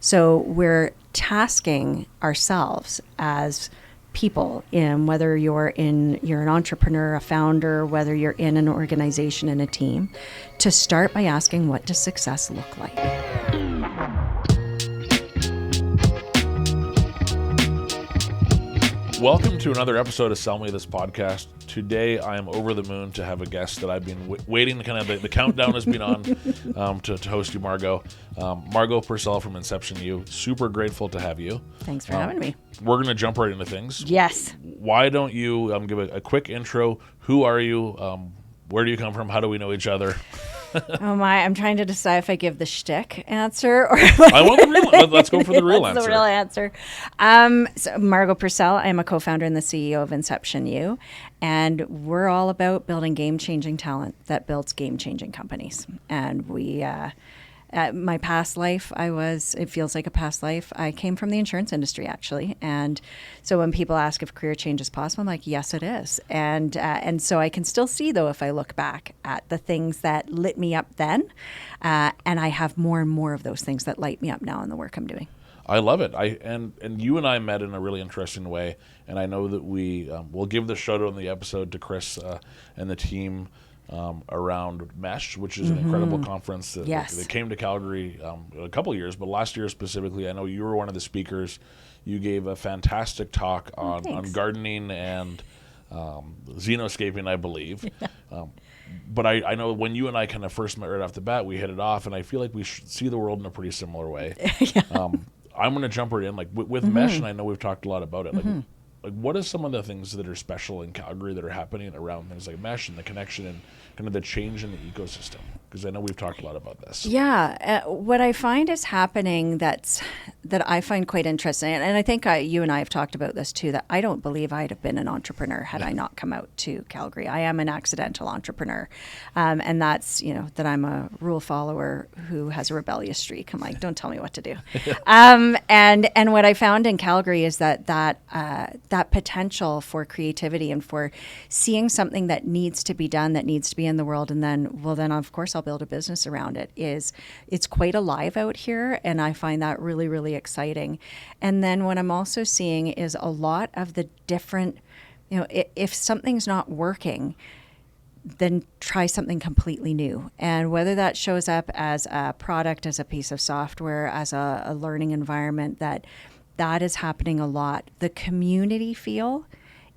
So we're tasking ourselves as people, in whether you're an entrepreneur, a founder, whether you're in an organization and a team, to start by asking, what does success look like? Welcome to another episode of Sell Me This podcast. Today, I am over the moon to have a guest that I've been waiting. The countdown has been on to host you, Margo. Margo Purcell from InceptionU. Super grateful to have you. Thanks for having me. We're going to jump right into things. Yes. Why don't you give a quick intro? Who are you? Where do you come from? How do we know each other? Oh my! I'm trying to decide if I give the shtick answer or I want the real. Let's go for the real answer. The real answer. So Margo Purcell. I am a co-founder and the CEO of InceptionU, and we're all about building game-changing talent that builds game-changing companies. And we, my past life, it feels like a past life. I came from the insurance industry, actually. And so when people ask if career change is possible, I'm like, yes, it is. And so I can still see, though, if I look back at the things that lit me up then. And I have more and more of those things that light me up now in the work I'm doing. I love it. And you and I met in a really interesting way. And I know that we will give the shout out in the episode to Chris and the team around Mesh, which is an incredible conference that came to Calgary a couple of years, but last year specifically, I know you were one of the speakers. You gave a fantastic talk on gardening and xenoscaping, I believe. But I know when you and I kind of first met right off the bat, we hit it off, and I feel like we see the world in a pretty similar way. I'm going to jump right in, like with Mesh, and I know we've talked a lot about it. Like, what are some of the things that are special in Calgary that are happening around things like Mesh and the connection and kind of the change in the ecosystem? Because I know we've talked a lot about this. Yeah. What I find is happening that I find quite interesting, and I think you and I have talked about this too, that I don't believe I'd have been an entrepreneur had I not come out to Calgary. I am an accidental entrepreneur. And that's, that I'm a rule follower who has a rebellious streak. I'm like, don't tell me what to do. And what I found in Calgary is that potential for creativity and for seeing something that needs to be done, that needs to be in the world, and then of course I'll build a business around it, it's quite alive out here, and I find that really, really exciting. And then what I'm also seeing is a lot of the different, if something's not working, then try something completely new. And whether that shows up as a product, as a piece of software, as a learning environment, that is happening a lot. The community feel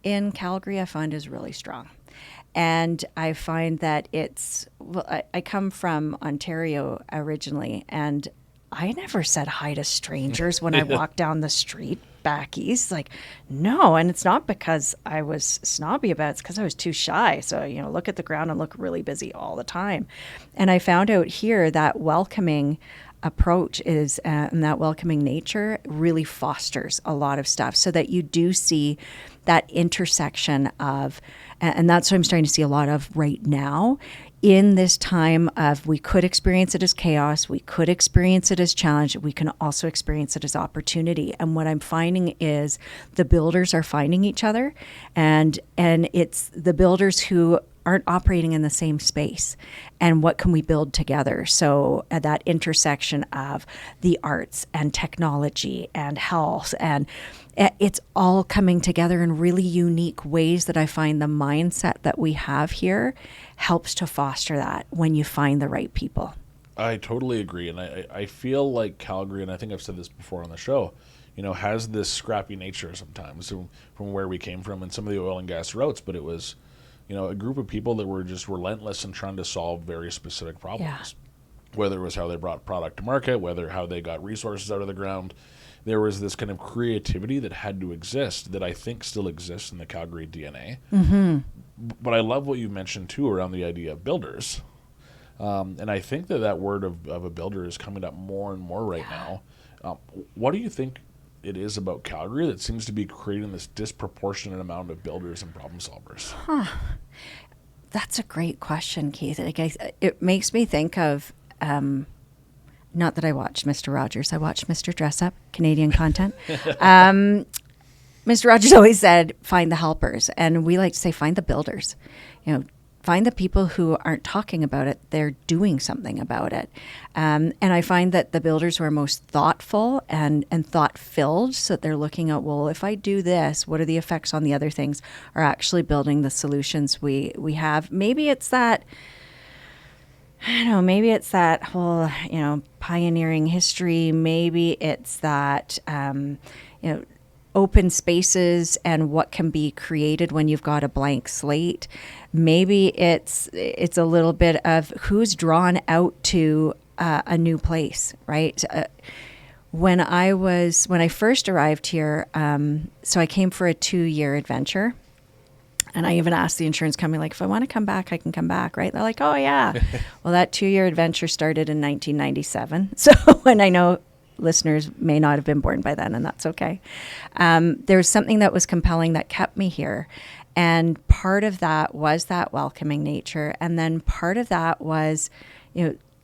in Calgary, I find, is really strong. And I find that I come from Ontario originally, and I never said hi to strangers when I walked down the street back east. Like, no. And it's not because I was snobby about it. It's because I was too shy. So, look at the ground and look really busy all the time. And I found out here that welcoming approach and that welcoming nature really fosters a lot of stuff, so that you do see that intersection of, and that's what I'm starting to see a lot of right now in this time of, we could experience it as chaos, we could experience it as challenge, we can also experience it as opportunity. And what I'm finding is the builders are finding each other, and it's the builders who aren't operating in the same space, and what can we build together? So that intersection of the arts and technology and health, and it's all coming together in really unique ways that I find the mindset that we have here helps to foster that when you find the right people. I totally agree. And I feel like Calgary, and I think I've said this before on the show, has this scrappy nature sometimes from where we came from and some of the oil and gas routes, but it was a group of people that were just relentless in trying to solve very specific problems. Whether it was how they brought product to market, how they got resources out of the ground. There was this kind of creativity that had to exist that I think still exists in the Calgary DNA. But I love what you mentioned, too, around the idea of builders. And I think that word of a builder is coming up more and more right now. What do you think it is about Calgary that seems to be creating this disproportionate amount of builders and problem solvers? That's a great question, Keith. It makes me think of, not that I watched Mr. Rogers, I watched Mr. Dress Up, Canadian content. Mr. Rogers always said, find the helpers. And we like to say, find the builders. find the people who aren't talking about it, they're doing something about it. And I find that the builders who are most thoughtful and thought-filled, so that they're looking at, well, if I do this, what are the effects on the other things, are actually building the solutions we have. Maybe it's that, I don't know, maybe it's that whole, pioneering history. Maybe it's that, open spaces and what can be created when you've got a blank slate. Maybe it's a little bit of who's drawn out to a new place, right? When I first arrived here, so I came for a 2-year adventure. And I even asked the insurance company, like, if I want to come back, I can come back, right? They're like, oh, yeah. Well, that 2-year adventure started in 1997. So, and I know listeners may not have been born by then, and that's okay. There was something that was compelling that kept me here. And part of that was that welcoming nature. And then part of that was,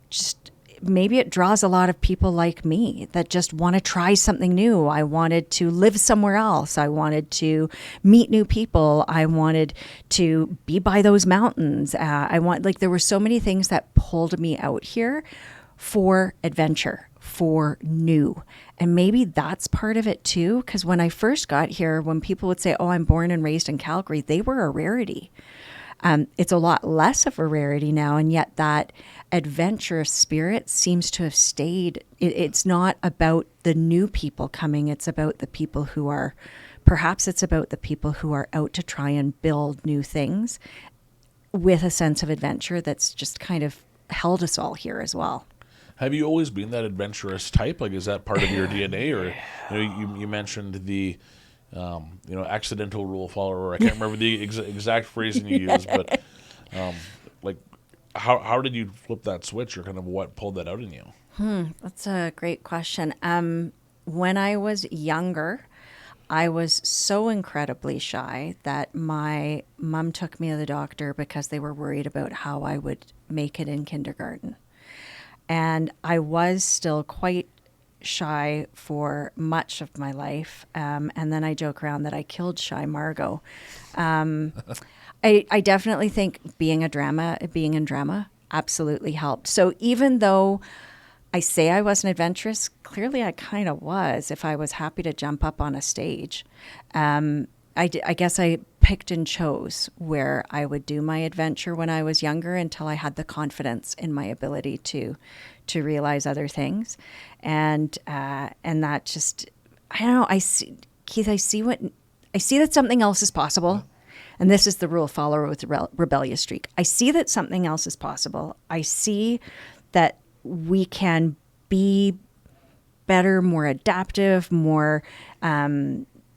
just maybe it draws a lot of people like me that just want to try something new. I wanted to live somewhere else. I wanted to meet new people. I wanted to be by those mountains. There were so many things that pulled me out here for adventure, for new. And maybe that's part of it too, because when I first got here, when people would say, oh, I'm born and raised in Calgary, they were a rarity. It's a lot less of a rarity now, and yet that adventurous spirit seems to have stayed. It's not about the new people coming, it's about the people who are, perhaps it's about the people who are out to try and build new things with a sense of adventure that's just kind of held us all here as well. Have you always been that adventurous type? Like, is that part of your DNA? Or you mentioned the accidental rule follower. I can't remember the exact phrasing you used, but how did you flip that switch, or kind of what pulled that out in you? That's a great question. When I was younger, I was so incredibly shy that my mom took me to the doctor because they were worried about how I would make it in kindergarten. And I was still quite shy for much of my life. And then I joke around that I killed shy Margo. I definitely think being in drama absolutely helped. So even though I say I wasn't adventurous, clearly I kind of was if I was happy to jump up on a stage. I guess I picked and chose where I would do my adventure when I was younger until I had the confidence in my ability to realize other things. And that just, I don't know, Keith, I see that something else is possible. And this is the rule follower with the rebellious streak. I see that something else is possible. I see that we can be better, more adaptive, more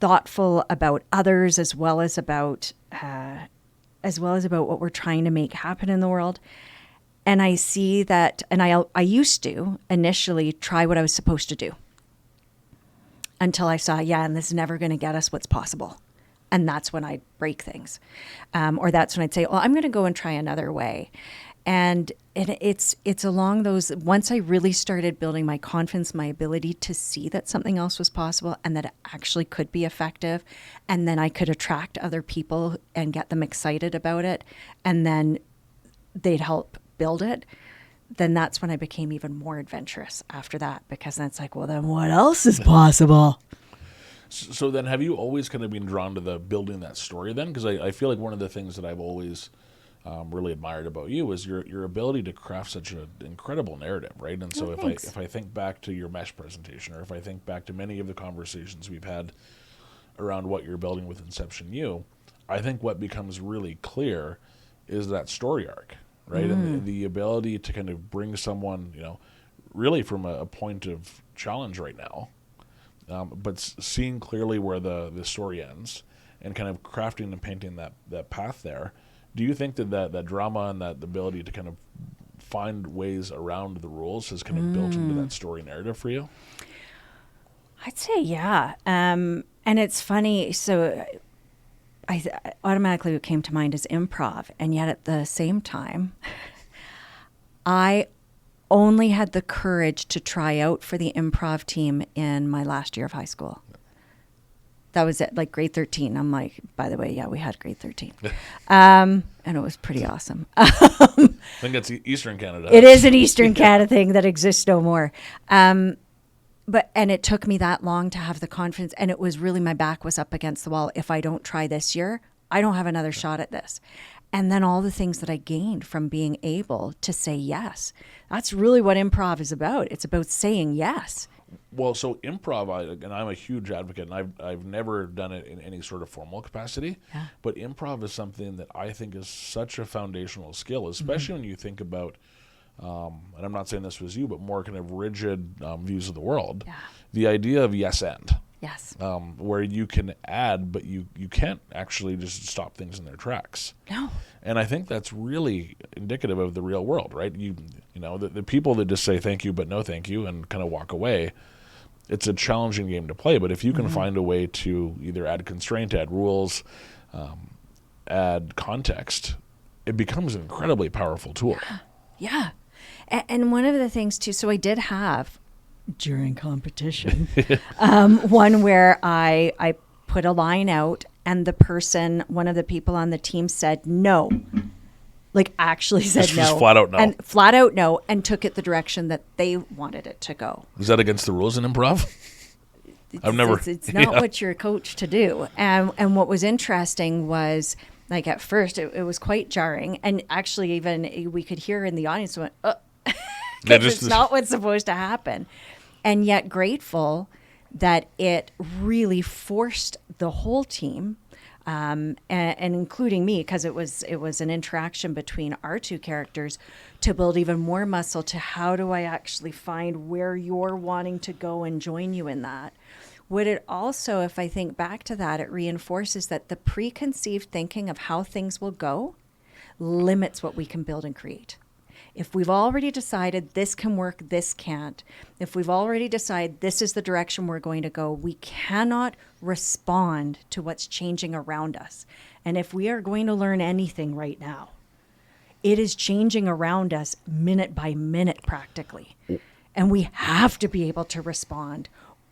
thoughtful about others, as well as about what we're trying to make happen in the world. And I see that, and I used to initially try what I was supposed to do until I saw, and this is never going to get us what's possible. And that's when I'd break things. Or that's when I'd say, well, I'm going to go and try another way. And it's along those, once I really started building my confidence, my ability to see that something else was possible and that it actually could be effective, and then I could attract other people and get them excited about it, and then they'd help build it, then that's when I became even more adventurous after that, because then it's like, well, then what else is possible? So then have you always kind of been drawn to the building that story then? Because I feel like one of the things that I've always really admired about you is your ability to craft such an incredible narrative, right? And so if I think back to your mesh presentation, or if I think back to many of the conversations we've had around what you're building with InceptionU, I think what becomes really clear is that story arc, right? And the ability to kind of bring someone, really from a point of challenge right now, but seeing clearly where the story ends and kind of crafting and painting that path there. Do you think that drama and that ability to kind of find ways around the rules has kind of built into that story narrative for you? I'd say, yeah. And it's funny. So I automatically what came to mind is improv. And yet at the same time, I only had the courage to try out for the improv team in my last year of high school. That was it, like grade 13. I'm like, by the way, yeah, we had grade 13. And it was pretty awesome. I think it's Eastern Canada. It is an Eastern Canada thing that exists no more. And it took me that long to have the confidence. And it was really, my back was up against the wall. If I don't try this year, I don't have another shot at this. And then all the things that I gained from being able to say yes. That's really what improv is about. It's about saying yes. Well, so improv, I'm a huge advocate, and I've never done it in any sort of formal capacity, but improv is something that I think is such a foundational skill, especially when you think about, and I'm not saying this was you, but more kind of rigid views of the world. Yeah. The idea of yes and. Yes. Where you can add, but you can't actually just stop things in their tracks. No. And I think that's really indicative of the real world, right? You know, the people that just say thank you but no thank you and kind of walk away, it's a challenging game to play. But if you can find a way to either add constraint, add rules, add context, it becomes an incredibly powerful tool. Yeah. And one of the things too, so I did have during competition, one where I put a line out and the person, one of the people on the team said no, like actually said Just no. flat out no. And flat out no, and took it the direction that they wanted it to go. Is that against the rules in improv? It's not what you're coached to do. And what was interesting was, like, at first it was quite jarring. And actually even we could hear in the audience went, it's not what's supposed to happen. And yet grateful that it really forced the whole team, and including me, because it was an interaction between our two characters, to build even more muscle to how do I actually find where you're wanting to go and join you in that. Would it also, if I think back to that, it reinforces that the preconceived thinking of how things will go limits what we can build and create. If we've already decided this can work, this can't, if we've already decided this is the direction we're going to go, we cannot respond to what's changing around us. And if we are going to learn anything right now, it is changing around us minute by minute practically. And we have to be able to respond,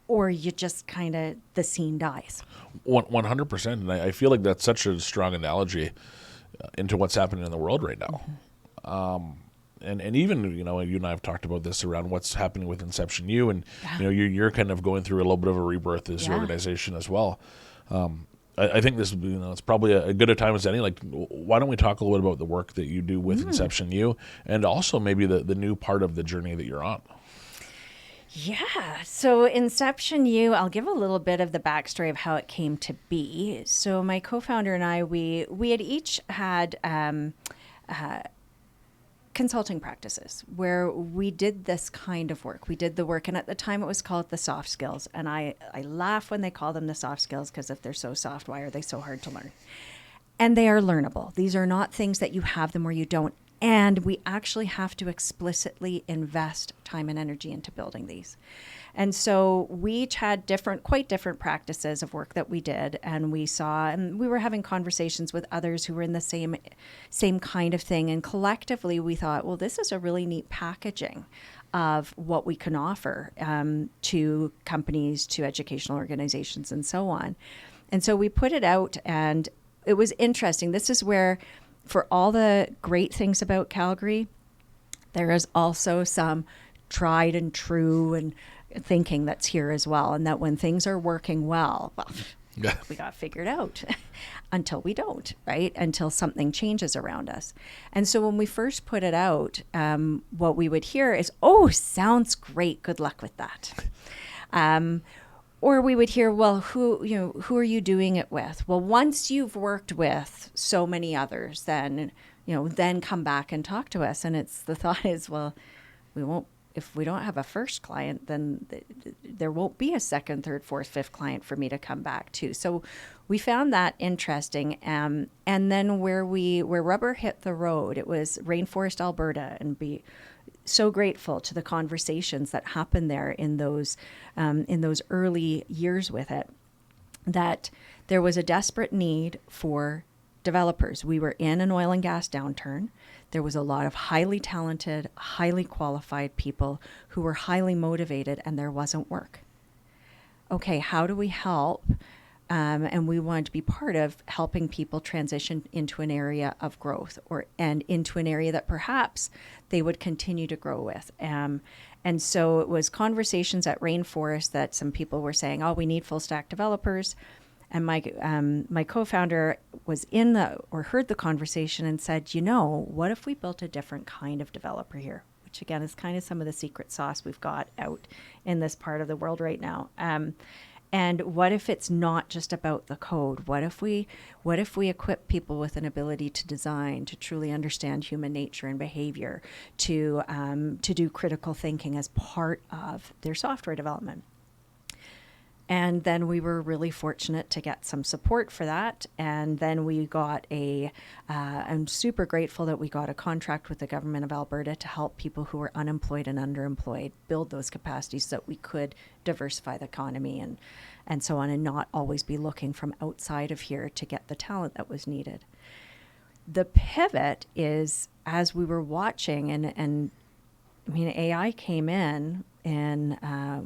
or you just kind of, the scene dies. 100%. And I feel like that's such a strong analogy into what's happening in the world right now. And even, you know, you and I have talked about this around what's happening with InceptionU, and you know, you're kind of going through a little bit of a rebirth as your organization as well. I think this, you know, it's probably a good a time as any. Like, why don't we talk a little bit about the work that you do with InceptionU, and also maybe the new part of the journey that you're on. Yeah. So InceptionU, I'll give a little bit of the backstory of how it came to be. So my co-founder and I, we had each had consulting practices where we did this kind of work. We did the work, and at the time it was called the soft skills. And I laugh when they call them the soft skills, because if they're so soft, why are they so hard to learn? And they are learnable. These are not things that you have them or you don't. And we actually have to explicitly invest time and energy into building these. And so we each had quite different practices of work that we did. And we were having conversations with others who were in the same kind of thing. And collectively we thought, well, this is a really neat packaging of what we can offer to companies, to educational organizations, and so on. And so we put it out, and it was interesting. This is where, for all the great things about Calgary, there is also some tried and true and thinking that's here as well. And that when things are working well, we got figured out until we don't, right? Until something changes around us. And so when we first put it out, what we would hear is, oh, sounds great. Good luck with that. Or we would hear, well, who are you doing it with? Well, once you've worked with so many others, then come back and talk to us. And the thought is, well, we won't, if we don't have a first client, then there won't be a second, third, fourth, fifth client for me to come back to. So we found that interesting. And then where rubber hit the road, it was Rainforest, Alberta, and be so grateful to the conversations that happened there in those early years with it, that there was a desperate need for developers. We were in an oil and gas downturn. There was a lot of highly talented, highly qualified people who were highly motivated, and there wasn't work. Okay, how do we help And we wanted to be part of helping people transition into an area of growth and into an area that perhaps they would continue to grow with. And so it was conversations at Rainforest that some people were saying, oh, we need full stack developers. And my co-founder was heard the conversation and said, what if we built a different kind of developer here? Which again is kind of some of the secret sauce we've got out in this part of the world right now. And what if it's not just about the code? What if we equip people with an ability to design, to truly understand human nature and behavior, to do critical thinking as part of their software development? And then we were really fortunate to get some support for that. And then we got I'm super grateful that we got a contract with the government of Alberta to help people who were unemployed and underemployed build those capacities so that we could diversify the economy and so on, and not always be looking from outside of here to get the talent that was needed. The pivot is, as we were watching, and I mean, AI came in and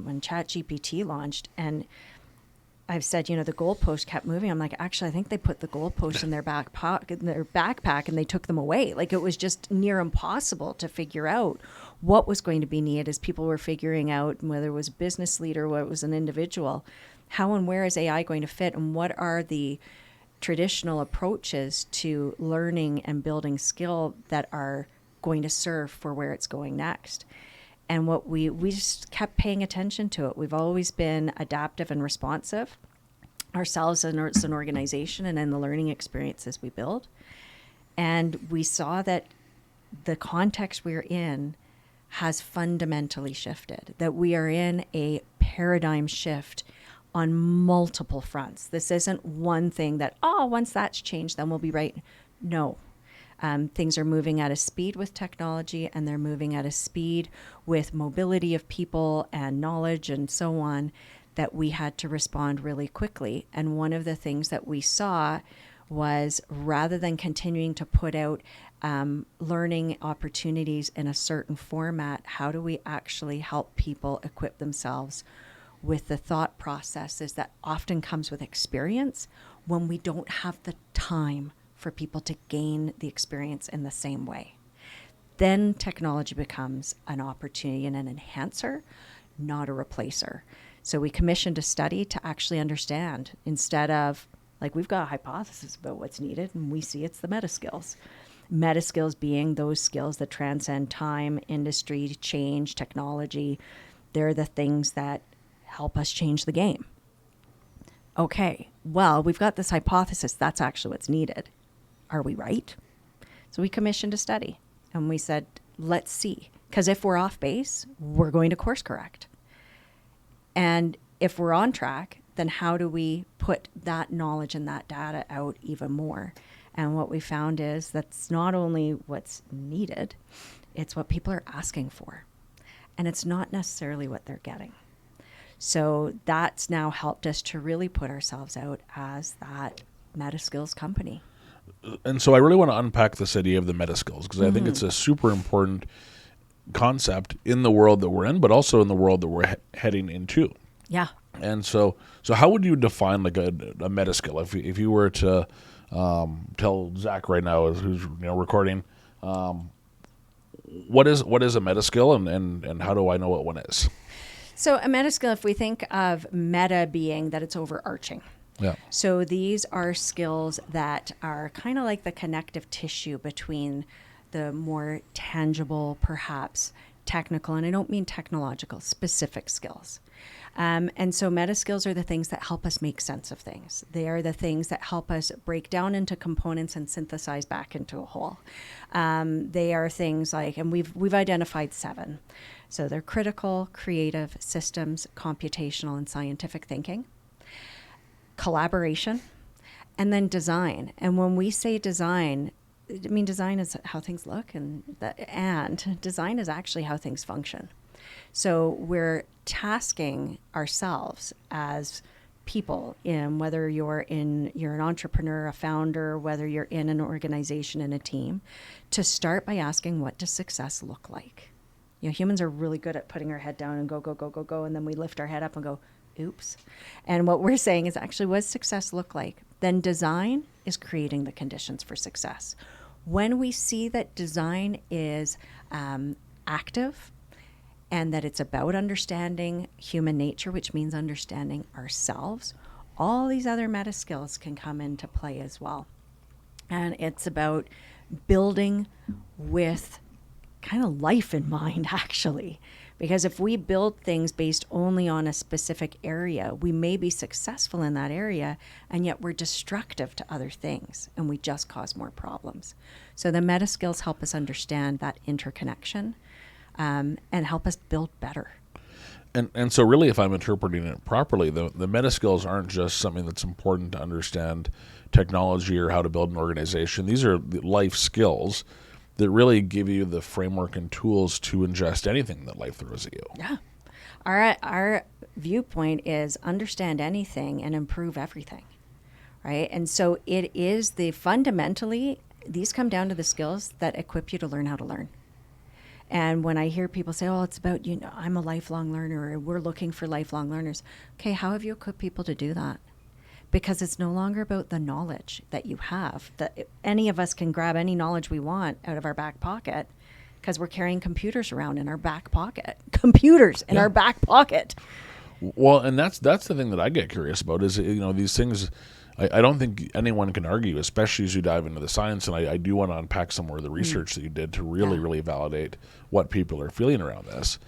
when ChatGPT launched, and I've said, the goalpost kept moving. I'm like, actually, I think they put the goalposts in their backpack and they took them away. Like, it was just near impossible to figure out what was going to be needed as people were figuring out whether it was a business leader, whether it was an individual, how and where is AI going to fit, and what are the traditional approaches to learning and building skill that are going to serve for where it's going next. And what we just kept paying attention to it. We've always been adaptive and responsive ourselves as an organization and in the learning experiences we build. And we saw that the context we're in has fundamentally shifted, that we are in a paradigm shift on multiple fronts. This isn't one thing that, once that's changed, then we'll be right. No. Things are moving at a speed with technology, and they're moving at a speed with mobility of people and knowledge and so on, that we had to respond really quickly. And one of the things that we saw was, rather than continuing to put out learning opportunities in a certain format, how do we actually help people equip themselves with the thought processes that often comes with experience when we don't have the time for people to gain the experience in the same way? Then technology becomes an opportunity and an enhancer, not a replacer. So we commissioned a study to actually understand, instead of, like, we've got a hypothesis about what's needed, and we see it's the Metaskills. Metaskills being those skills that transcend time, industry, change, technology. They're the things that help us change the game. Okay, well, we've got this hypothesis. That's actually what's needed. Are we right? So we commissioned a study, and we said, let's see. Because if we're off base, we're going to course correct. And if we're on track, then how do we put that knowledge and that data out even more? And what we found is that's not only what's needed, it's what people are asking for. And it's not necessarily what they're getting. So that's now helped us to really put ourselves out as that Metaskills company. And so I really want to unpack this idea of the Metaskills, because I think it's a super important concept in the world that we're in, but also in the world that we're heading into. Yeah. And so how would you define like a Metaskill? If you were to tell Zach right now, who's recording, what is a Metaskill, and how do I know what one is? So a Metaskill, if we think of meta being that it's overarching. Yeah. So these are skills that are kind of like the connective tissue between the more tangible, perhaps technical, and I don't mean technological, specific skills. And so Metaskills are the things that help us make sense of things. They are the things that help us break down into components and synthesize back into a whole. They are things like, and we've identified 7. So they're critical, creative, systems, computational, and scientific thinking, collaboration, and then design. And when we say design, I mean, design is how things look, and design is actually how things function. So we're tasking ourselves as people, in whether you're an entrepreneur, a founder, whether you're in an organization, in a team, to start by asking, what does success look like? Humans are really good at putting our head down and go, and then we lift our head up and go, oops. And what we're saying is actually, what does success look like? Then design is creating the conditions for success. When we see that design is active and that it's about understanding human nature, which means understanding ourselves, all these other meta skills can come into play as well. And it's about building with kind of life in mind, actually. Because if we build things based only on a specific area, we may be successful in that area, and yet we're destructive to other things, and we just cause more problems. So the meta skills help us understand that interconnection and help us build better. And so really, if I'm interpreting it properly, the meta skills aren't just something that's important to understand technology or how to build an organization. These are the life skills that really give you the framework and tools to ingest anything that life throws at you. Yeah. Our viewpoint is understand anything and improve everything, right? And so it is fundamentally, these come down to the skills that equip you to learn how to learn. And when I hear people say, oh, it's about, I'm a lifelong learner, or we're looking for lifelong learners. Okay, how have you equipped people to do that? Because it's no longer about the knowledge that you have, that any of us can grab any knowledge we want out of our back pocket because we're carrying computers around in our back pocket. Computers in our back pocket. Well, and that's the thing that I get curious about is, these things, I don't think anyone can argue, especially as you dive into the science, and I do want to unpack some more of the research that you did to really validate what people are feeling around this.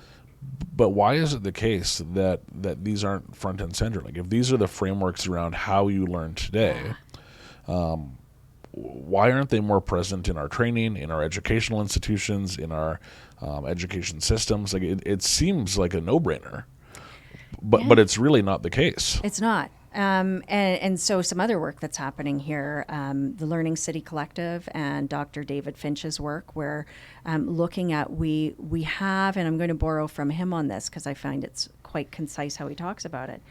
But why is it the case that these aren't front and center? Like, if these are the frameworks around how you learn today, why aren't they more present in our training, in our educational institutions, in our education systems? Like, it seems like a no-brainer, but it's really not the case. It's not. And so some other work that's happening here, the Learning City Collective and Dr. David Finch's work, where looking at we have, and I'm going to borrow from him on this because I find it's quite concise how he talks about it.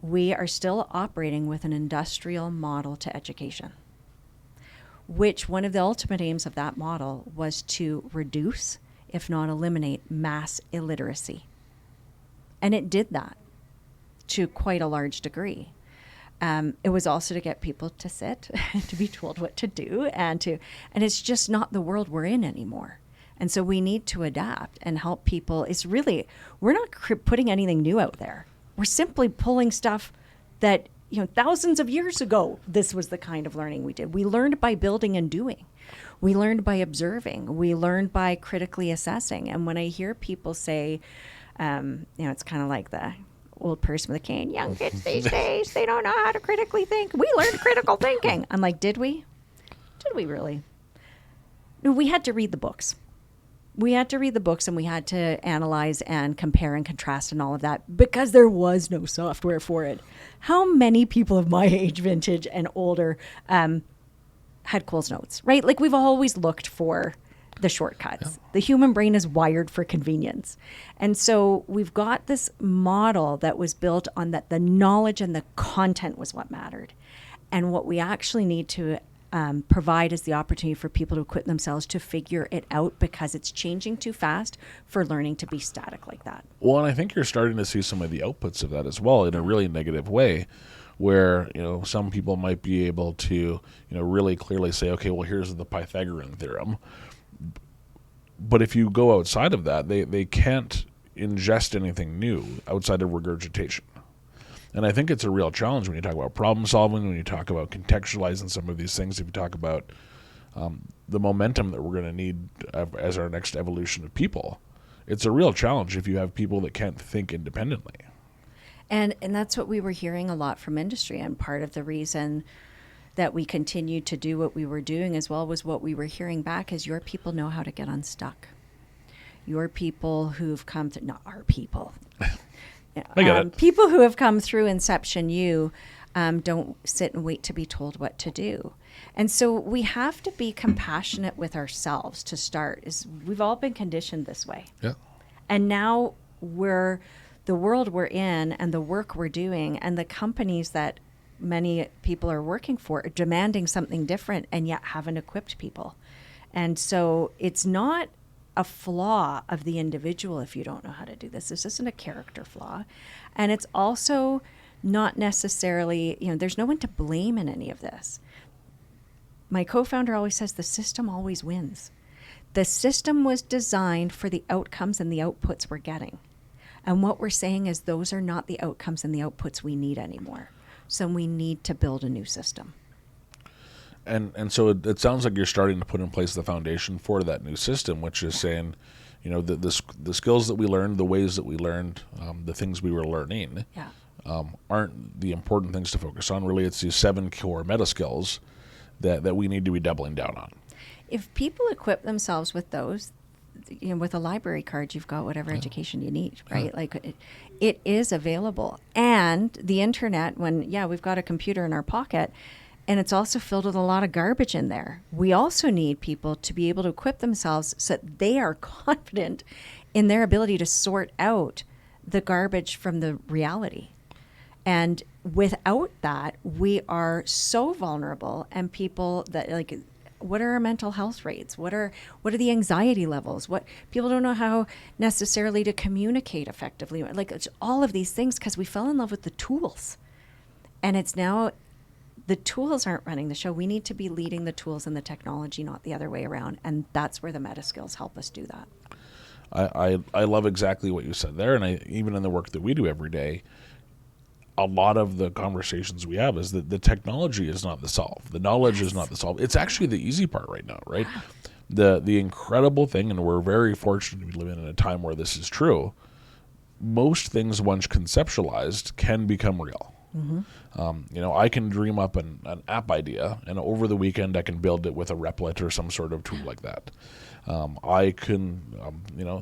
We are still operating with an industrial model to education, which one of the ultimate aims of that model was to reduce, if not eliminate, mass illiteracy. And it did that to quite a large degree. It was also to get people to sit, to be told what to do, and it's just not the world we're in anymore. And so we need to adapt and help people. It's really, we're not putting anything new out there. We're simply pulling stuff that, thousands of years ago, this was the kind of learning we did. We learned by building and doing. We learned by observing. We learned by critically assessing. And when I hear people say, it's kind of like the old person with a cane, young kids these days, they don't know how to critically think. We learned critical thinking. I'm like, did we? Did we really? No, we had to read the books. We had to read the books, and we had to analyze and compare and contrast and all of that because there was no software for it. How many people of my age, vintage and older, had Coles Notes, right? Like, we've always looked for the shortcuts. Yeah. The human brain is wired for convenience. And so we've got this model that was built on that the knowledge and the content was what mattered. And what we actually need to provide is the opportunity for people to equip themselves to figure it out because it's changing too fast for learning to be static like that. Well, and I think you're starting to see some of the outputs of that as well in a really negative way, where some people might be able to really clearly say, okay, well, here's the Pythagorean theorem. But if you go outside of that, they can't ingest anything new outside of regurgitation. And I think it's a real challenge when you talk about problem solving, when you talk about contextualizing some of these things, if you talk about the momentum that we're going to need as our next evolution of people. It's a real challenge if you have people that can't think independently. And that's what we were hearing a lot from industry, and part of the reason that we continued to do what we were doing as well was what we were hearing back is your people know how to get unstuck. Your people who've come through, not our people. I get it. People who have come through InceptionU don't sit and wait to be told what to do. And so we have to be compassionate with ourselves to start. We've all been conditioned this way. Yeah. And now the world we're in and the work we're doing and the companies that many people are working for are demanding something different and yet haven't equipped people. And so it's not a flaw of the individual if you don't know how to do this. This isn't a character flaw. And it's also not necessarily, there's no one to blame in any of this. My co-founder always says the system always wins. The system was designed for the outcomes and the outputs we're getting. And what we're saying is those are not the outcomes and the outputs we need anymore. So we need to build a new system. And so it sounds like you're starting to put in place the foundation for that new system, which is saying, the skills that we learned, the ways that we learned, the things we were learning, aren't the important things to focus on. Really, it's these 7 core Metaskills that we need to be doubling down on. If people equip themselves with those, with a library card, you've got whatever education you need, right? Yeah. Like it is available. And the internet, we've got a computer in our pocket, and it's also filled with a lot of garbage in there. We also need people to be able to equip themselves so that they are confident in their ability to sort out the garbage from the reality. And without that, we are so vulnerable, and people that what are our mental health rates? What are the anxiety levels? What people don't know how necessarily to communicate effectively. It's all of these things because we fell in love with the tools. And it's now the tools aren't running the show. We need to be leading the tools and the technology, not the other way around. And that's where the Metaskills help us do that. I love exactly what you said there. And even in the work that we do every day, a lot of the conversations we have is that the technology is not the solve. The knowledge is not the solve. It's actually the easy part right now, right? The incredible thing, and we're very fortunate to be living in a time where this is true, most things once conceptualized can become real. Mm-hmm. I can dream up an app idea, and over the weekend I can build it with a Replit or some sort of tool like that. I can,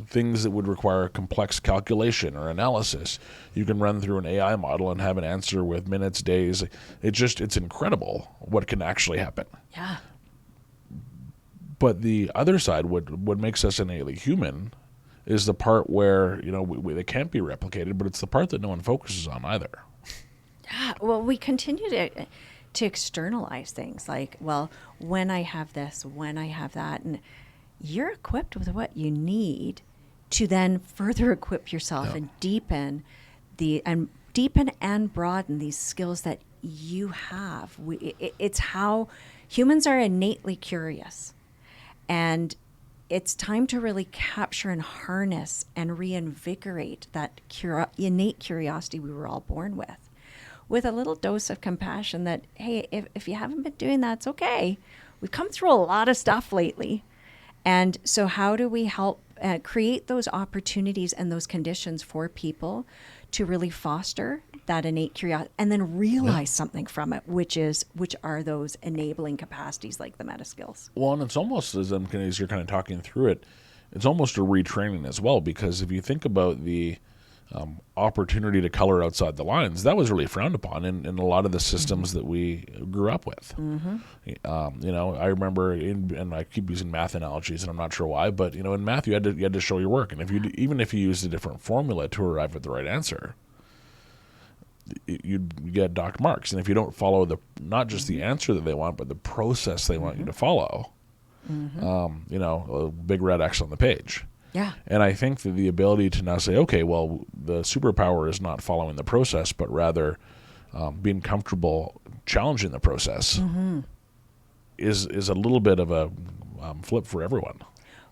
things that would require complex calculation or analysis, you can run through an AI model and have an answer with minutes, days. It's incredible what can actually happen. Yeah. But the other side, what makes us innately human, is the part where, they can't be replicated, but it's the part that no one focuses on either. Yeah. Well, we continue to externalize things like, when I have this, when I have that, and you're equipped with what you need to then further equip yourself and deepen and broaden these skills that you have. It's how humans are innately curious, and it's time to really capture and harness and reinvigorate that innate curiosity we were all born with a little dose of compassion that, hey, if you haven't been doing that, it's okay. We've come through a lot of stuff lately. And so how do we help create those opportunities and those conditions for people to really foster that innate curiosity and then realize something from it, which are those enabling capacities like the Metaskills? Well, and it's almost, as you're kind of talking through it, it's almost a retraining as well, because if you think about the opportunity to color outside the lines, that was really frowned upon in a lot of the systems that we grew up with. I remember, and I keep using math analogies, and I'm not sure why, but in math you had to show your work, and even if you used a different formula to arrive at the right answer, you'd get docked marks. And if you don't follow not just the answer that they want, but the process they want you to follow, a big red X on the page. Yeah. And I think that the ability to now say, okay, well, the superpower is not following the process, but rather being comfortable challenging the process is a little bit of a flip for everyone.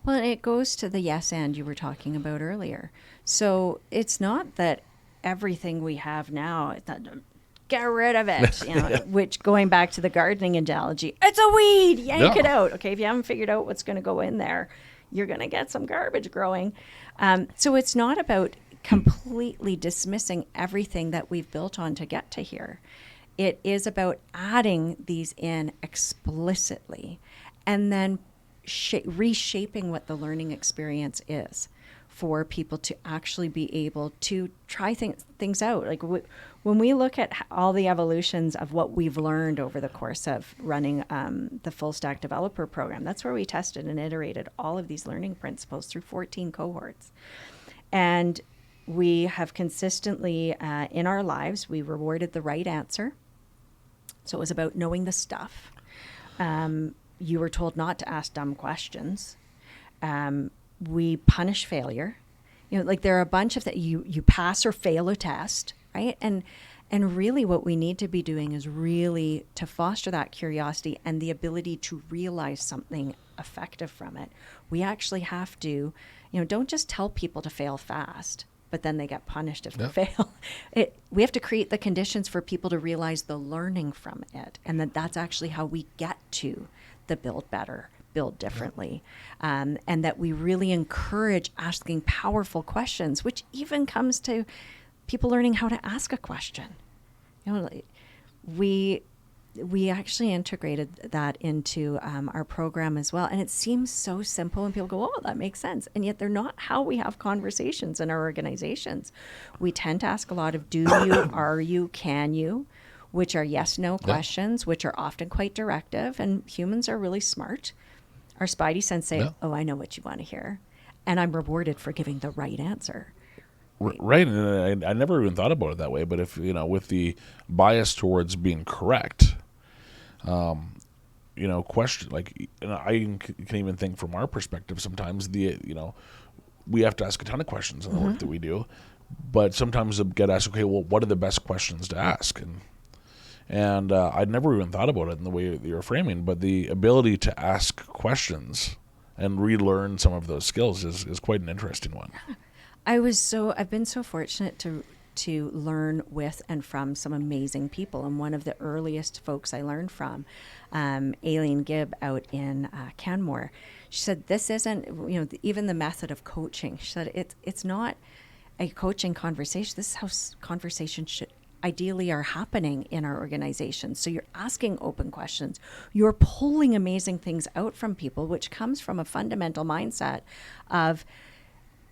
Well, it goes to the yes and you were talking about earlier. So it's not that everything we have now, get rid of it, which going back to the gardening analogy, it's a weed, yank it out. Okay, if you haven't figured out what's going to go in there, you're going to get some garbage growing. So it's not about completely dismissing everything that we've built on to get to here. It is about adding these in explicitly and then reshaping what the learning experience is for people to actually be able to try things out. Like when we look at all the evolutions of what we've learned over the course of running the full stack developer program, that's where we tested and iterated all of these learning principles through 14 cohorts. And we have consistently in our lives, we rewarded the right answer. So it was about knowing the stuff. You were told not to ask dumb questions. we punish failure. Like there are a bunch of that you pass or fail a test, right? And really what we need to be doing is really to foster that curiosity and the ability to realize something effective from it. We actually have to, don't just tell people to fail fast, but then they get punished if they fail. We have to create the conditions for people to realize the learning from it, and that's actually how we get to the build better, build differently, and that we really encourage asking powerful questions, which even comes to people learning how to ask a question. We actually integrated that into our program as well, and it seems so simple, and people go, "Oh, that makes sense," and yet they're not how we have conversations in our organizations. We tend to ask a lot of "Do you?" "Are you?" "Can you?" which are yes/no questions, which are often quite directive, and humans are really smart. Our spidey sense say, "Oh, I know what you want to hear," and I'm rewarded for giving the right answer. Right, and I never even thought about it that way. But if with the bias towards being correct, question like, and I can even think from our perspective. Sometimes we have to ask a ton of questions in the work that we do, but sometimes get asked, okay, well, what are the best questions to ask? And I'd never even thought about it in the way that you're framing, but the ability to ask questions and relearn some of those skills is quite an interesting one. I've been so fortunate to learn with and from some amazing people. And one of the earliest folks I learned from, Aileen Gibb out in Canmore, she said, this isn't, even the method of coaching. She said, it's not a coaching conversation. This is how conversations should ideally are happening in our organization. So you're asking open questions. You're pulling amazing things out from people, which comes from a fundamental mindset of,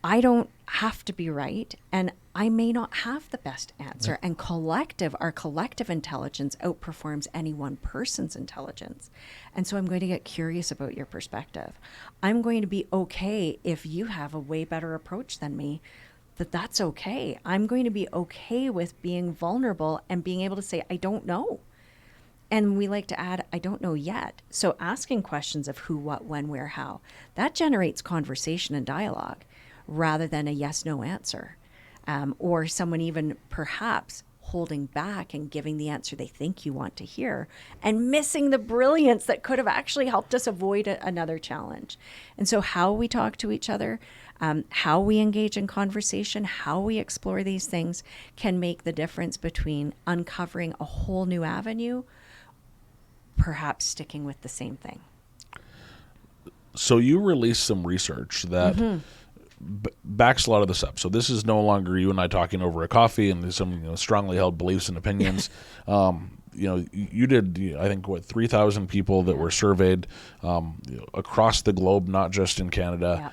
I don't have to be right, and I may not have the best answer. And our collective intelligence outperforms any one person's intelligence. And so I'm going to get curious about your perspective. I'm going to be okay if you have a way better approach than me, that's okay. I'm going to be okay with being vulnerable and being able to say, I don't know. And we like to add, I don't know yet. So asking questions of who, what, when, where, how, that generates conversation and dialogue, rather than a yes/no answer, or someone even perhaps holding back and giving the answer they think you want to hear and missing the brilliance that could have actually helped us avoid another challenge. And so how we talk to each other, how we engage in conversation, how we explore these things can make the difference between uncovering a whole new avenue, perhaps sticking with the same thing. So you released some research that backs a lot of this up. So this is no longer you and I talking over a coffee and some strongly held beliefs and opinions. You did, I think, 3,000 people that were surveyed across the globe, not just in Canada. Yeah.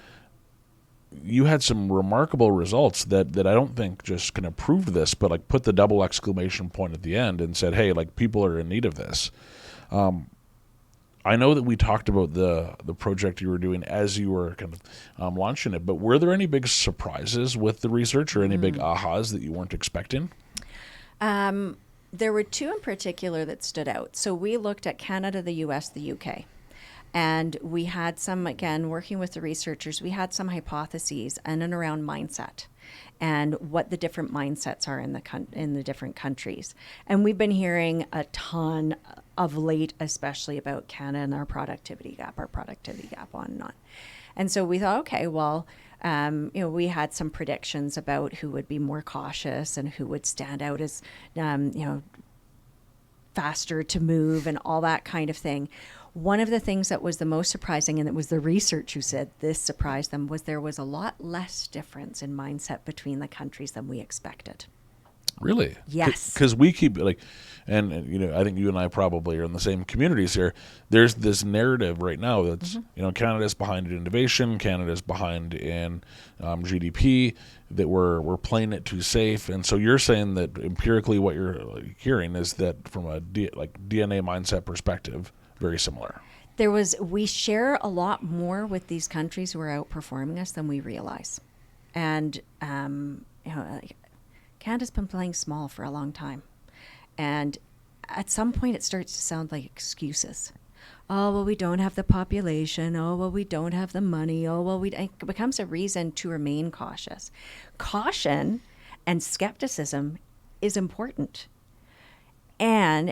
You had some remarkable results that I don't think just kind of proved this, but put the double exclamation point at the end and said, hey, people are in need of this. I know that we talked about the project you were doing as you were kind of launching it, but were there any big surprises with the research or any big ahas that you weren't expecting? There were two in particular that stood out. So we looked at Canada, the US, the UK. And we had some, again, working with the researchers, we had some hypotheses in and around mindset and what the different mindsets are in the different countries. And we've been hearing a ton of late, especially about Canada and our productivity gap on and on. And so we thought, okay, well, we had some predictions about who would be more cautious and who would stand out as, faster to move and all that kind of thing. One of the things that was the most surprising, and it was the research who said this surprised them, was there was a lot less difference in mindset between the countries than we expected. Really? Yes. Because we keep and I think you and I probably are in the same communities here. There's this narrative right now that's Canada's behind in innovation, Canada's behind in GDP, that we're playing it too safe. And so you're saying that empirically what you're hearing is that from a DNA mindset perspective, very similar. We share a lot more with these countries who are outperforming us than we realize. And, Canada's been playing small for a long time. And at some point it starts to sound like excuses. Oh, well, we don't have the population. Oh, well, we don't have the money. Oh, well, it becomes a reason to remain cautious. Caution and skepticism is important. And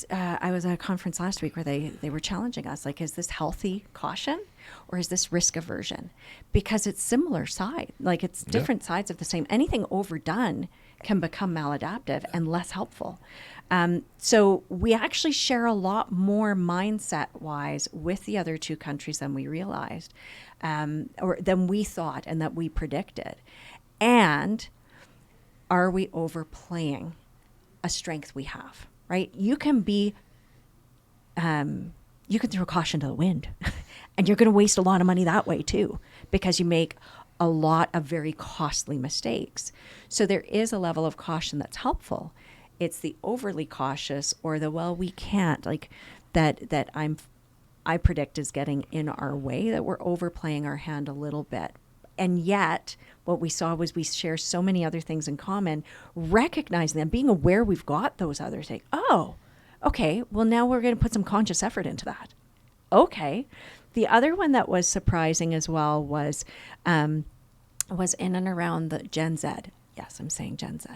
I was at a conference last week where they were challenging us, like, is this healthy caution or is this risk aversion? Because it's similar side, like it's different sides of the same. Anything overdone can become maladaptive and less helpful. So we actually share a lot more mindset-wise with the other two countries than we realized, or than we thought and that we predicted. And are we overplaying a strength we have? Right? You can be, you can throw caution to the wind and you're going to waste a lot of money that way too, because you make a lot of very costly mistakes. So there is a level of caution that's helpful. It's the overly cautious or the, well, we can't, like that I predict is getting in our way, that we're overplaying our hand a little bit. And yet what we saw was we share so many other things in common, recognizing them, being aware we've got those other things. Oh, okay. Well, now we're going to put some conscious effort into that. Okay. The other one that was surprising as well was in and around the Gen Z. Yes, I'm saying Gen Z.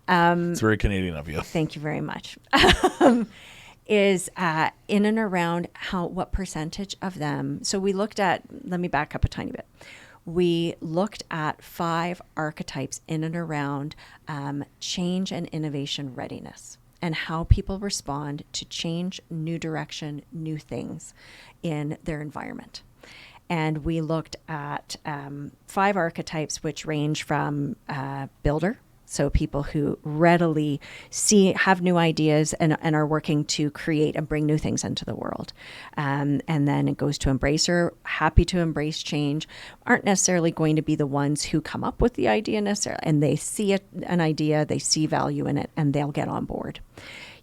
It's very Canadian of you. Thank you very much. Is in and around what percentage of them. So we looked at, let me back up a tiny bit. We looked at 5 archetypes in and around change and innovation readiness and how people respond to change, new direction, new things in their environment. And we looked at 5 archetypes, which range from builder, so people who readily have new ideas and are working to create and bring new things into the world. And then it goes to embracer, happy to embrace change, aren't necessarily going to be the ones who come up with the idea necessarily, and they see an idea, they see value in it, and they'll get on board.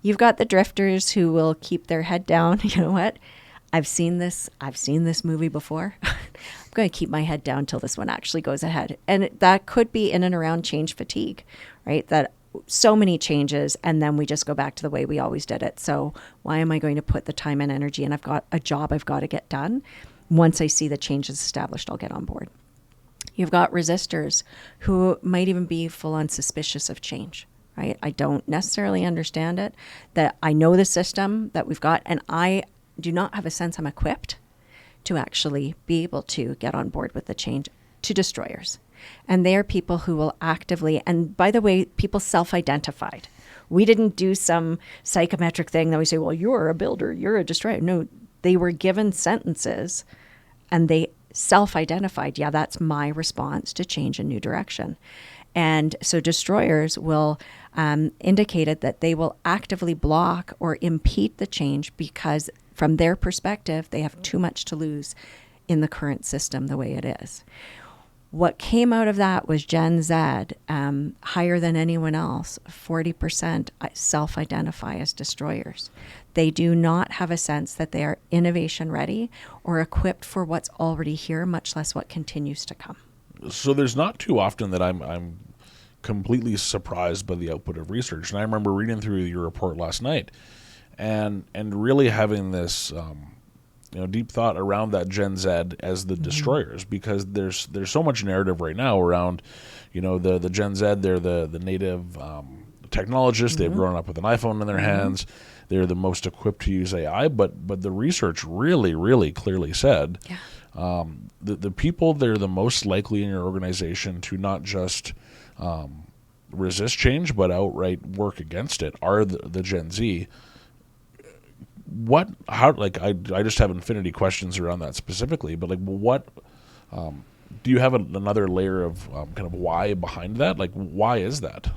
You've got the drifters who will keep their head down. You know what? I've seen this movie before. I'm going to keep my head down till this one actually goes ahead. And that could be in and around change fatigue, right? That so many changes and then we just go back to the way we always did it. So why am I going to put the time and energy, and I've got a job I've got to get done. Once I see the changes established, I'll get on board. You've got resistors who might even be full on suspicious of change, right? I don't necessarily understand it, that I know the system that we've got, and I do not have a sense I'm equipped to actually be able to get on board with the change. To destroyers. And they are people who will actively, and by the way, people self-identified. We didn't do some psychometric thing that we say, well, you're a builder, you're a destroyer. No, they were given sentences and they self-identified, yeah, that's my response to change a new direction. And so destroyers will indicated that they will actively block or impede the change because from their perspective, they have too much to lose in the current system the way it is. What came out of that was Gen Z, higher than anyone else, 40% self-identify as destroyers. They do not have a sense that they are innovation ready or equipped for what's already here, much less what continues to come. So there's not too often that I'm completely surprised by the output of research. And I remember reading through your report last night and really having this deep thought around that Gen Z as the destroyers, because there's so much narrative right now around, the Gen Z, they're the native technologists, they've grown up with an iPhone in their hands, they're the most equipped to use AI, but the research really, really clearly said the people that are the most likely in your organization to not just resist change but outright work against it are the Gen Z. I just have infinity questions around that specifically, but what do you have another layer of kind of why behind that? Why is that?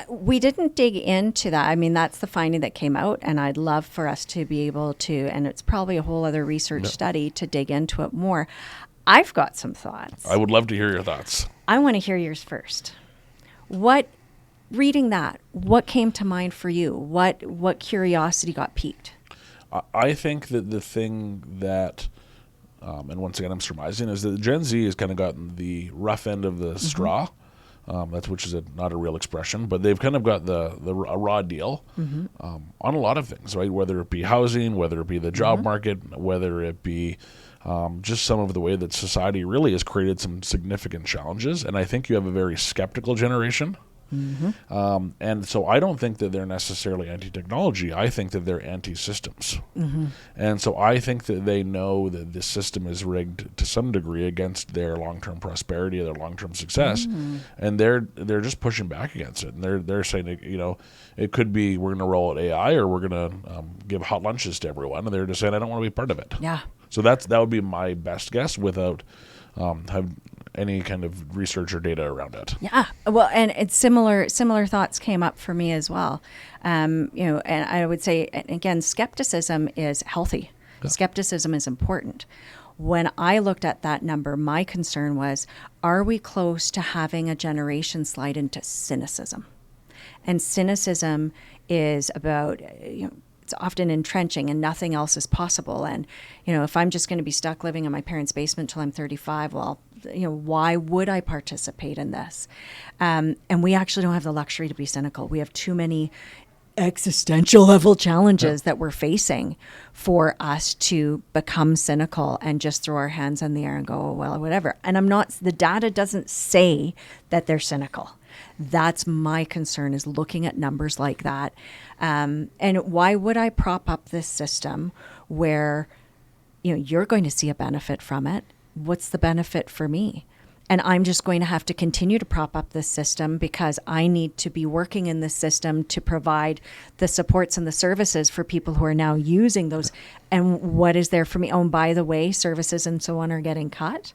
We didn't dig into that. I mean, that's the finding that came out, and I'd love for us to be able to, and it's probably a whole other research study to dig into it more. I've got some thoughts. I would love to hear your thoughts. I want to hear yours first. Reading that, what came to mind for you? What curiosity got piqued? I think that the thing that, and once again I'm surmising, is that Gen Z has kind of gotten the rough end of the straw That's which is not a real expression, but they've kind of got a raw deal on a lot of things, right? Whether it be housing, whether it be the job market, whether it be just some of the way that society really has created some significant challenges. And I think you have a very skeptical generation. And so I don't think that they're necessarily anti-technology. I think that they're anti-systems. And so I think that they know that this system is rigged to some degree against their long-term prosperity, their long-term success, and they're just pushing back against it. And they're saying, it could be we're going to roll out AI or we're going to give hot lunches to everyone, and they're just saying I don't want to be part of it. Yeah. So that would be my best guess without have any kind of research or data around it. Yeah, well, and it's similar thoughts came up for me as well. And I would say, again, skepticism is healthy. Yeah. Skepticism is important. When I looked at that number, my concern was, are we close to having a generation slide into cynicism? And cynicism is about, it's often entrenching and nothing else is possible. And, if I'm just going to be stuck living in my parents' basement till I'm 35, well, why would I participate in this? And we actually don't have the luxury to be cynical. We have too many existential level challenges that we're facing for us to become cynical and just throw our hands in the air and go, oh, well, whatever. And the data doesn't say that they're cynical. That's my concern, is looking at numbers like that. And why would I prop up this system where, you're going to see a benefit from it? What's the benefit for me? And I'm just going to have to continue to prop up this system because I need to be working in this system to provide the supports and the services for people who are now using those. And what is there for me? Oh, and by the way, services and so on are getting cut.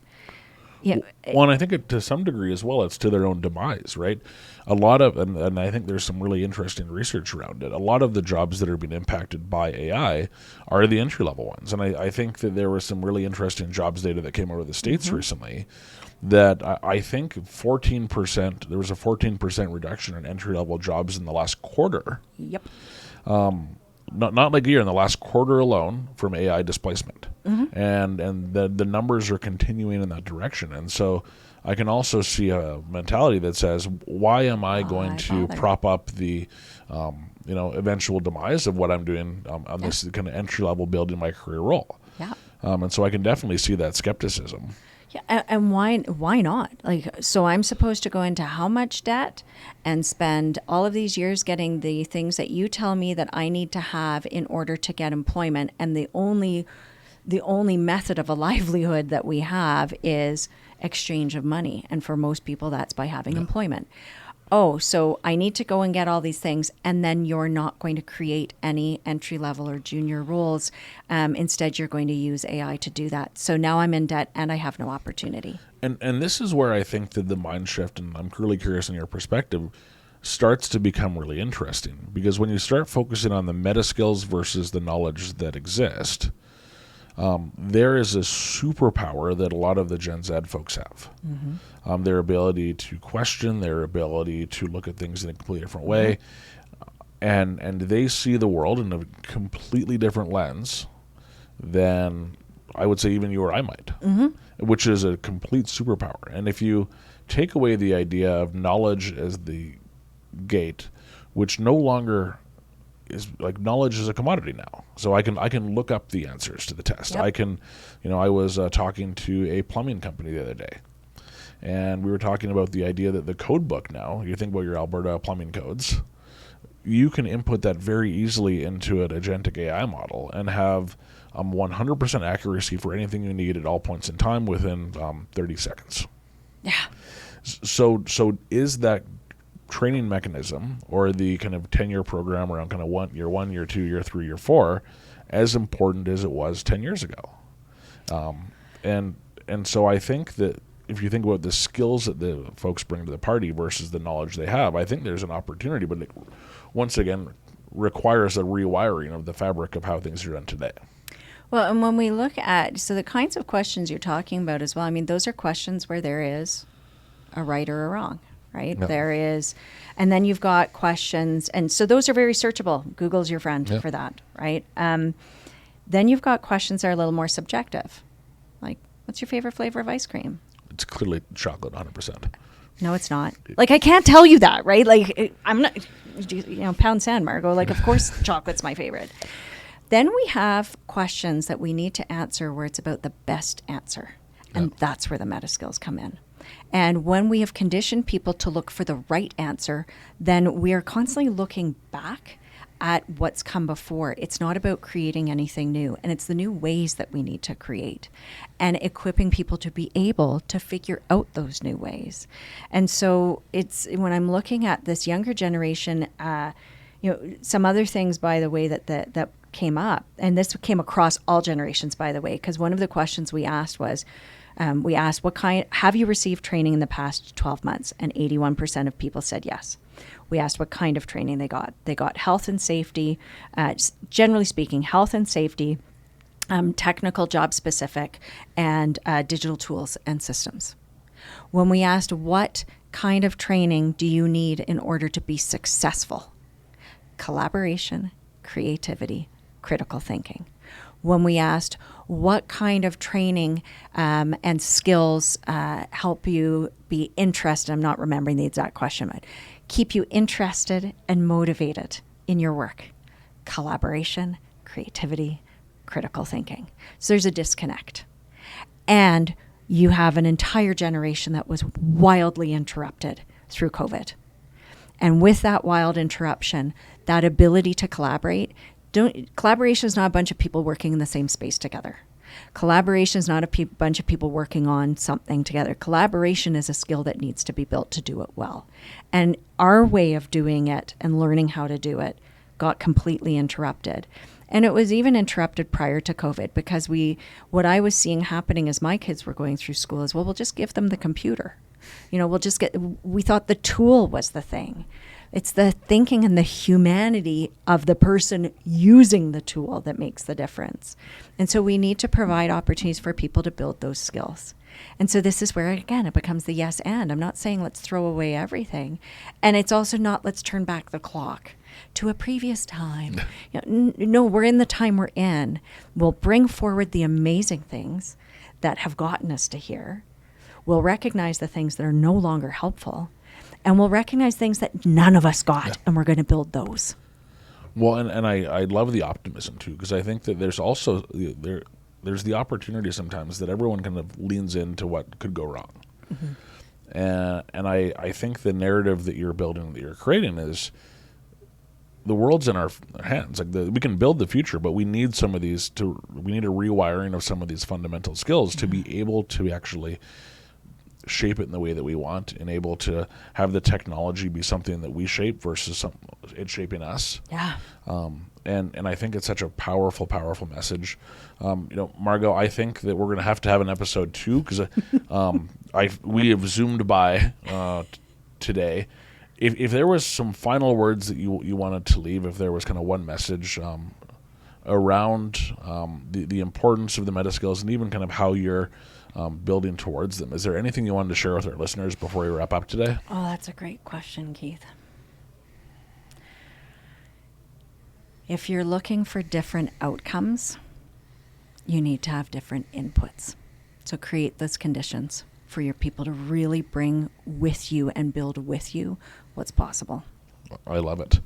Yeah. Well, and I think to some degree as well, it's to their own demise, right? A lot of, and I think there's some really interesting research around it. A lot of the jobs that are being impacted by AI are the entry-level ones. And I think that there was some really interesting jobs data that came out of the States recently that I think 14%, there was a 14% reduction in entry-level jobs in the last quarter. Yep. Not like a year, in the last quarter alone from AI displacement. And the numbers are continuing in that direction. And so I can also see a mentality that says, why am I going to prop up the eventual demise of what I'm doing on this kind of entry-level building my career role? Yeah. And so I can definitely see that skepticism. Yeah, and why not? So I'm supposed to go into how much debt and spend all of these years getting the things that you tell me that I need to have in order to get employment, and the only method of a livelihood that we have is exchange of money, and for most people that's by having employment. Oh, so I need to go and get all these things, and then you're not going to create any entry-level or junior roles. Instead, you're going to use AI to do that. So now I'm in debt, and I have no opportunity. And this is where I think that the mind shift, and I'm really curious in your perspective, starts to become really interesting. Because when you start focusing on the metaskills versus the knowledge that exist, there is a superpower that a lot of the Gen Z folks have. Their ability to question, their ability to look at things in a completely different way. And they see the world in a completely different lens than I would say even you or I might, which is a complete superpower. And if you take away the idea of knowledge as the gate, which no longer is like, knowledge is a commodity now. So I can look up the answers to the test. I can, I was talking to a plumbing company the other day, and we were talking about the idea that the code book now, you think about your Alberta plumbing codes, you can input that very easily into an agentic AI model and have 100% accuracy for anything you need at all points in time within 30 seconds. Yeah. So is that training mechanism, or the kind of 10-year program around kind of year 1, year 2, year 3, year 4, as important as it was 10 years ago? And so I think that if you think about the skills that the folks bring to the party versus the knowledge they have, I think there's an opportunity, but it, once again, requires a rewiring of the fabric of how things are done today. Well, and when we look at, so the kinds of questions you're talking about as well, I mean, those are questions where there is a right or a wrong. Right? Yep. There is, and then you've got questions, and so those are very searchable. Google's your friend for that, right? Then you've got questions that are a little more subjective, like, what's your favorite flavor of ice cream? It's clearly chocolate, 100%. No, it's not. Like, I can't tell you that, right? Like, I'm not, pound sand, Margo. Like, of course, chocolate's my favorite. Then we have questions that we need to answer where it's about the best answer. And that's where the Metaskills come in. And when we have conditioned people to look for the right answer, then we are constantly looking back at what's come before. It's not about creating anything new. And it's the new ways that we need to create and equipping people to be able to figure out those new ways. And so it's when I'm looking at this younger generation, some other things, by the way, that came up, and this came across all generations, by the way, because one of the questions we asked was, what kind, have you received training in the past 12 months? And 81% of people said yes. We asked what kind of training they got. They got health and safety, generally speaking, health and safety, technical, job specific, and digital tools and systems. When we asked what kind of training do you need in order to be successful? Collaboration, creativity, critical thinking. When we asked what kind of training and skills help you be interested, I'm not remembering the exact question, but keep you interested and motivated in your work. Collaboration, creativity, critical thinking. So there's a disconnect. And you have an entire generation that was wildly interrupted through COVID. And with that wild interruption, that ability to collaborate, collaboration is not a bunch of people working in the same space together. Collaboration is not a bunch of people working on something together. Collaboration is a skill that needs to be built to do it well. And our way of doing it and learning how to do it got completely interrupted. And it was even interrupted prior to COVID because what I was seeing happening as my kids were going through school is, well, we'll just give them the computer. We thought the tool was the thing. It's the thinking and the humanity of the person using the tool that makes the difference. And so we need to provide opportunities for people to build those skills. And so this is where, again, it becomes the yes and. I'm not saying let's throw away everything. And it's also not let's turn back the clock to a previous time. No, we're in the time we're in. We'll bring forward the amazing things that have gotten us to here. We'll recognize the things that are no longer helpful. And we'll recognize things that none of us got, and we're going to build those. Well, and I love the optimism, too, because I think that there's also there's the opportunity sometimes that everyone kind of leans into what could go wrong. Mm-hmm. And I think the narrative that you're building, that you're creating is the world's in our hands. Like we can build the future, but we need some of these we need a rewiring of some of these fundamental skills to be able to actually shape it in the way that we want and able to have the technology be something that we shape versus it shaping us. Yeah. And I think it's such a powerful, powerful message. Margo, I think that we're going to have an episode 2 because we have zoomed by today. If there was some final words that you wanted to leave, if there was kind of one message around the importance of the Metaskills and even kind of how you're building towards them. Is there anything you wanted to share with our listeners before we wrap up today? Oh, that's a great question, Keith. If you're looking for different outcomes, you need to have different inputs. So create those conditions for your people to really bring with you and build with you what's possible. I love it.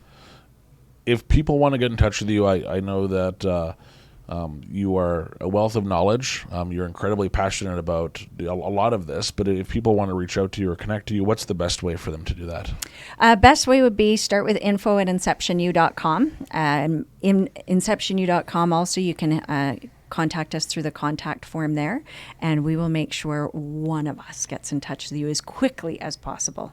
If people want to get in touch with you, I know that you are a wealth of knowledge. You're incredibly passionate about a lot of this, but if people want to reach out to you or connect to you, what's the best way for them to do that? Best way would be start with info@InceptionU.com. In InceptionU.com also, you can contact us through the contact form there, and we will make sure one of us gets in touch with you as quickly as possible.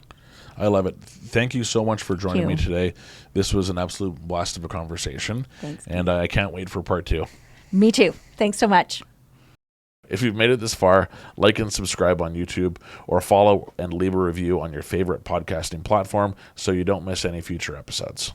I love it. Thank you so much for joining me today. This was an absolute blast of a conversation. Thanks. And I can't wait for part 2. Me too. Thanks so much. If you've made it this far, like and subscribe on YouTube or follow and leave a review on your favorite podcasting platform so you don't miss any future episodes.